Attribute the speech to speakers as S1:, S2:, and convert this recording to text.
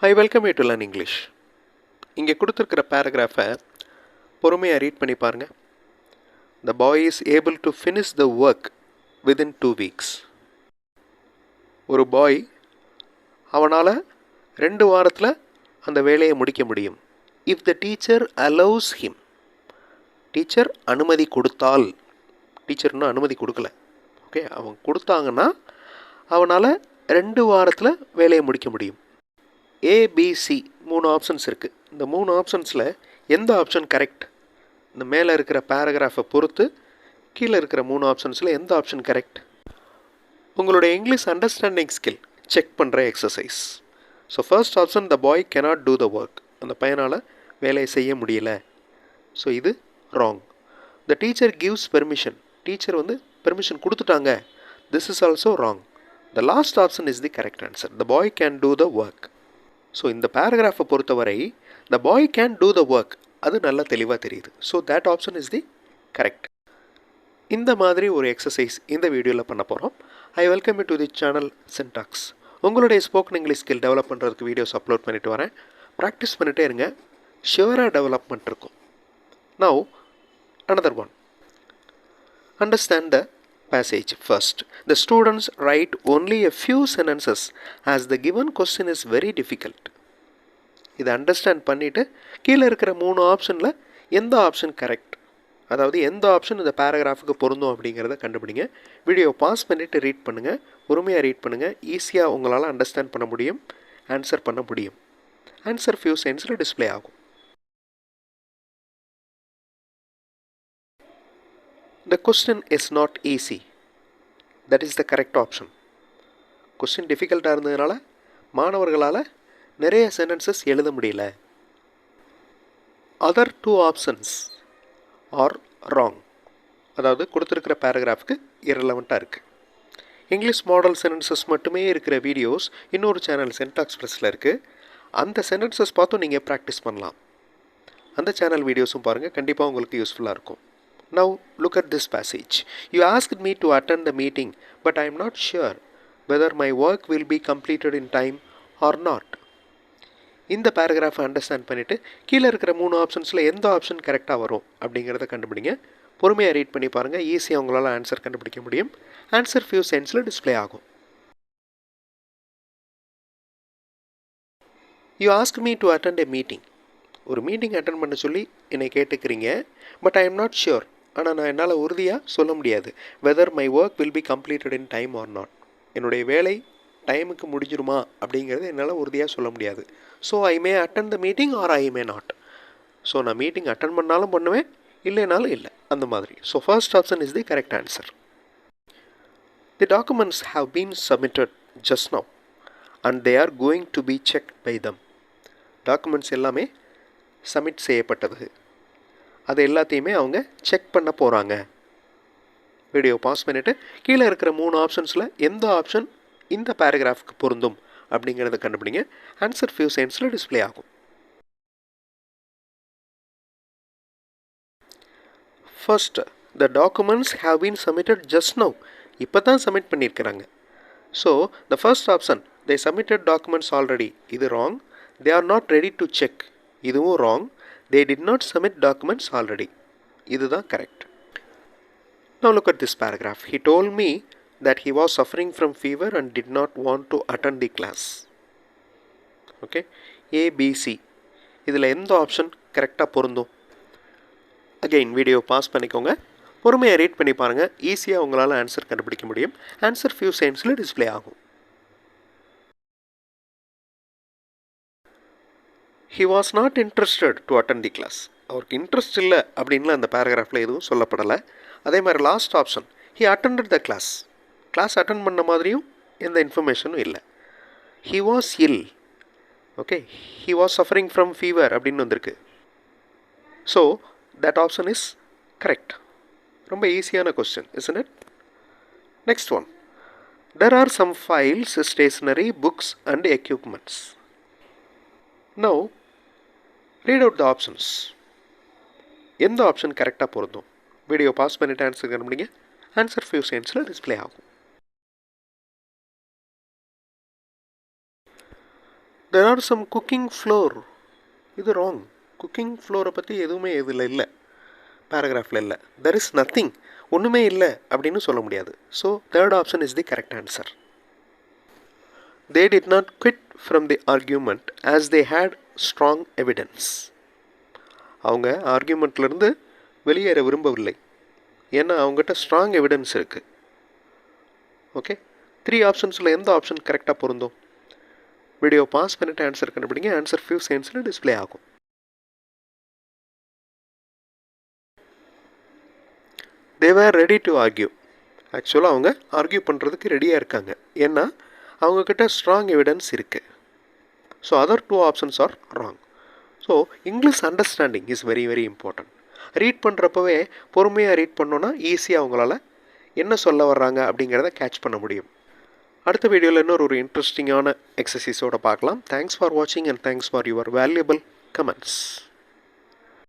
S1: I welcome you to learn English. இங்கே கொடுத்துருக்கிற பேராகிராஃபை பொறுமையாக ரீட் பண்ணி பாருங்க. The boy is able to finish the work within 2 weeks. ஒரு பாய் அவனால் 2 வாரத்தில் அந்த வேலையை முடிக்க முடியும். If the teacher allows him. Teacher அனுமதி கொடுத்தால், டீச்சர் இன்னும் அனுமதி கொடுக்கல, ஓகே, அவங்க கொடுத்தாங்கன்னா அவனால் 2 வாரத்தில் வேலையை முடிக்க முடியும். ஏபிசி 3 ஆப்ஷன்ஸ் இருக்குது. இந்த 3 ஆப்ஷன்ஸில் எந்த ஆப்ஷன் கரெக்ட்? இந்த மேலே இருக்கிற பேராகிராஃபை பொறுத்து கீழே இருக்கிற 3 ஆப்ஷன்ஸில் எந்த ஆப்ஷன் கரெக்ட்? உங்களுடைய இங்கிலீஷ் அண்டர்ஸ்டாண்டிங் ஸ்கில் செக் பண்ணுற exercise. So first option, the bye cannot do the work. அந்த பையனால் வேலையை செய்ய முடியல. ஸோ இது wrong. The teacher gives permission. Teacher permission கொடுத்துட்டாங்க. This is also wrong. The last option is the correct answer. The boy can do the work. So இந்த பேராகிராஃபை பொறுத்தவரை the boy can do the work, அது நல்லா தெளிவாக தெரியுது. So that option is the correct. இந்த மாதிரி ஒரு எக்ஸசைஸ் இந்த வீடியோவில் பண்ண போகிறோம். I welcome you to the channel syntax. உங்களுடைய ஸ்போக்கன் இங்கிலீஷ் ஸ்கில் டெவலப் பண்ணுறதுக்கு வீடியோஸ் அப்லோட் பண்ணிட்டு வரேன். ப்ராக்டிஸ் பண்ணிகிட்டே இருங்க, ஷியூராக டெவலப்மெண்ட் இருக்கும். Now another one. Understand the passage first. The students write only a few sentences as the given question is very difficult. இதை understand பண்ணிவிட்டு கீழே இருக்கிற 3 ஆப்ஷனில் எந்த ஆப்ஷன் கரெக்ட், அதாவது எந்த ஆப்ஷன் இந்த பேராகிராஃபுக்கு பொருந்தும் அப்படிங்கிறத கண்டுபிடிங்க. வீடியோ பாஸ் பண்ணிவிட்டு ரீட் பண்ணுங்கள், பொறுமையாக ரீட் பண்ணுங்கள். ஈஸியாக உங்களால் அண்டர்ஸ்டாண்ட் பண்ண முடியும், ஆன்சர் பண்ண முடியும். ஆன்சர் ஃபியூ செகண்ட்ஸில் டிஸ்பிளே ஆகும். The question is not easy. That is the correct option. Question difficult-ஆக இருந்ததுனால மாணவர்களால் நிறைய சென்டென்சஸ் எழுத முடியல. Other 2 options are wrong. அதாவது கொடுத்துருக்கிற பேராகிராஃப்க்கு irrelevant-ஆக இருக்குது. இங்கிலீஷ் மாடல் சென்டென்சஸ் மட்டுமே இருக்கிற வீடியோஸ் இன்னொரு சேனல் சின்டாக்ஸ் ப்ளஸில் இருக்குது. அந்த சென்டென்சஸ் பார்த்தும் நீங்கள் ப்ராக்டிஸ் பண்ணலாம். அந்த சேனல் வீடியோஸும் பாருங்கள், கண்டிப்பாக உங்களுக்கு யூஸ்ஃபுல்லாக இருக்கும். Now look at this passage. You asked me to attend the meeting, but I am not sure whether my work will be completed in time or not. இந்த பேராகிராஃபை அண்டர்ஸ்டாண்ட் பண்ணிவிட்டு கீழே இருக்கிற 3 ஆப்ஷன்ஸில் எந்த ஆப்ஷன் கரெக்டாக வரும் அப்படிங்கிறத கண்டுபிடிங்க. பொறுமையாக ரீட் பண்ணி பாருங்கள், ஈஸியாக உங்களால் ஆன்சர் கண்டுபிடிக்க முடியும். ஆன்சர் ஃபியூ செகண்ட்ஸில் டிஸ்பிளே ஆகும். You asked me to attend a meeting. ஒரு மீட்டிங் அட்டன் பண்ண சொல்லி என்னை கேட்டுக்கிறீங்க. But I am not sure, ஆனால் நான் என்னால் உறுதியாக சொல்ல முடியாது. Whether my work will be completed in time or not. என்னுடைய வேலை டைமுக்கு முடிஞ்சிருமா அப்படிங்கிறது என்னால் உறுதியாக சொல்ல முடியாது. So I may attend the meeting or I may not. So நான் மீட்டிங் அட்டன் பண்ணாலும் பண்ணுவேன், இல்லைனாலும் இல்லை, அந்த மாதிரி. So first option is the correct answer. The documents have been submitted just now and they are going to be checked by them. Documents எல்லாமே submit செய்யப்பட்டது, அது எல்லாத்தையுமே அவங்க செக் பண்ண போகிறாங்க. வீடியோ பாஸ் பண்ணிவிட்டு கீழே இருக்கிற 3 ஆப்ஷன்ஸில் எந்த ஆப்ஷன் இந்த பேராகிராஃப்க்கு பொருந்தும் அப்படிங்கிறத கண்டுபிடிங்க. ஆன்சர் ஃபியூ செகண்ட்ஸில் டிஸ்பிளே ஆகும். First, the documents have been submitted just now. இப்போ தான் சப்மிட் பண்ணியிருக்கிறாங்க. So the first option, they submitted documents already, இது wrong. They are not ready to check, இதுவும் wrong. They did not submit documents already. இதுதான் correct. Now look at this paragraph. He told me that he was suffering from fever and did not want to attend the class. Okay, ABC. இதில் எந்த option கரெக்டாக பொருந்தும்? Again video pass பண்ணிக்கோங்க, பொறுமையாக read பண்ணி பாருங்கள், ஈஸியாக உங்களால் ஆன்சர் கண்டுபிடிக்க முடியும். ஆன்சர் ஃபியூ செகண்ட்ஸில் டிஸ்பிளே ஆகும். He was not interested to attend the class. அவருக்கு இன்ட்ரெஸ்ட் இல்லை அப்படின்லாம் அந்த பேராகிராஃபில் எதுவும் சொல்லப்படலை. அதே மாதிரி last option, he attended the class. Class attend பண்ண மாதிரியும் எந்த இன்ஃபர்மேஷனும் இல்லை. he was ill. Okay, he was suffering from fever அப்படின்னு வந்திருக்கு. So that option is correct. ரொம்ப ஈஸியான question, isn't it? Next one. There are some files, stationery, books and equipments. Now read out the options. எந்த option கரெக்டாக பொருந்தும்? Video pass பண்ணிவிட்டு answer கண்டுபிடிங்க. Answer few செகண்ட்ஸில் டிஸ்பிளே ஆகும். there are some cooking floor. இது ராங். குக்கிங் ஃப்ளோரை பற்றி எதுவுமே இதில் இல்லை, பேராகிராஃபில் இல்லை. தெர் இஸ் நத்திங், ஒன்றுமே இல்லை அப்படின்னு சொல்ல முடியாது. So third option is the correct answer. They did not quit from the argument as they had strong evidence. அவங்க ஆர்கியூமெண்ட்லேருந்து வெளியேற விரும்பவில்லை, ஏன்னா அவங்ககிட்ட ஸ்ட்ராங் எவிடன்ஸ் இருக்குது. ஓகே, 3 ஆப்ஷன்ஸில் எந்த ஆப்ஷன் கரெக்டாக பொருந்தும்? வீடியோ பாஸ் பண்ணிவிட்டு ஆன்சர் கண்டுபிடிங்க. ஆன்சர் ஃபியூ செகண்ட்ஸில் டிஸ்பிளே ஆகும். They were ready to argue. ஆக்சுவலாக அவங்க ஆர்கியூ பண்ணுறதுக்கு ரெடியாக இருக்காங்க, ஏன்னா அவங்கக்கிட்ட ஸ்ட்ராங் எவிடன்ஸ் இருக்குது. So other 2 options are wrong. So English understanding is very very important. Read பண்ணுறப்பவே பொறுமையாக ரீட் பண்ணோன்னா ஈஸியாக அவங்களால என்ன சொல்ல வர்றாங்க அப்படிங்கிறத கேட்ச் பண்ண முடியும். அடுத்த வீடியோவில் இன்னொரு இன்ட்ரெஸ்டிங்கான எக்ஸசைஸோடு பார்க்கலாம். தேங்க்ஸ் ஃபார் வாட்சிங் and thanks for your valuable comments.